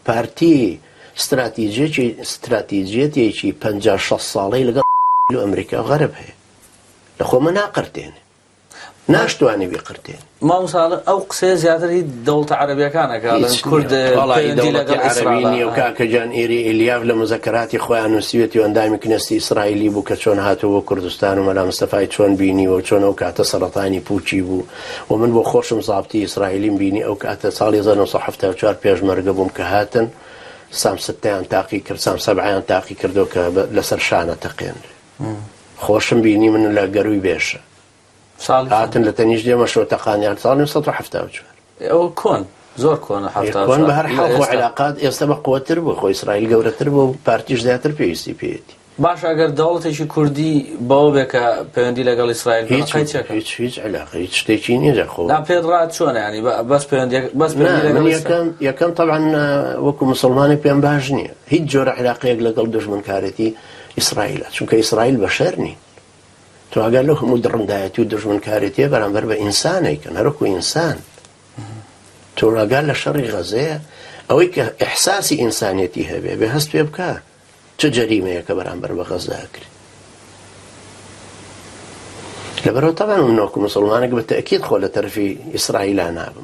پارتی استراتیجیەتێکی 50-60 ساڵەی لەگەڵ ئەمریکا و غەرب هەیە لە خۆمە ناقرتێنێ ناشتوانێ بێقرتێن مامۆستا ئەو قسەیە زیاتر هی دەوڵەتە عەرەبیەکانەکە کورد دەوڵەتی عەرەبی نییە و کاکەجان ئێری ئێلیاف لە مزەکەراتی خۆیان نووسیوێتی و ئەندامی کنەستی ئیسرائیلی بوو کە چۆن هاتووە کوردستان و مەلا مستەفای چۆن بینیوە و چۆن ئەو کاتە سەرەتانی پوچی بوو و من بۆ خۆشم زابتی ئیسرائیلیم بینی ئەو کاتە ساڵی 1974 پێشمەرگە بووم کە هاتن سام ستەیان تاقی کرد سام سەبعەیان تاقی کردەوە کە لەسەر شانە تەقێن خۆشم بینی من لە گەروی بێشە هاتن لە تەنیش دێمە شۆتەقانیان ساڵی 1974 ئەو کۆن زۆر کۆنە کۆن بە هەر حاڵ علاقات ئێستا بە قووەتر بوو خۆی ئیسرائیل گەورەتر بوو و پارتیش زیاتر پێویستی پێێتی باش ئەگەر دەوڵەتێکی کوردی بەوە بێ کە پەیوەندی لەگەڵ ئیسرائیل هیچ علاقە هیچ شتێکی نییە خۆ پێت ڕات چۆنە ینی بەس یەکەم طبعا وەکو مسلمانی پێم باش نییە هیچ جۆرە علاقەیەک لەگەڵ دژمنکارەتی ئیسرائیلە چونکە ئیسرائیل بەشەر نین تو ئەگەر لەو هەموو دڕندایەتی و دژمنکارێتیە بەرامبەر بە ئینسانێکن هەرۆکو ئینسان تۆ ئەگەر لە شەڕی غەزەیە ئەوەی کە ئیحساسی ئینسانیەتی هەبێ بێ هەست پێ بکە چ جەریمەیە کە بەرامبەر بە غەزە کرد لەبەرەوە تەبەن من وەکو مسلمانێک بە تەئکید خۆ لە تەرەفی ئیسرائیلا نابم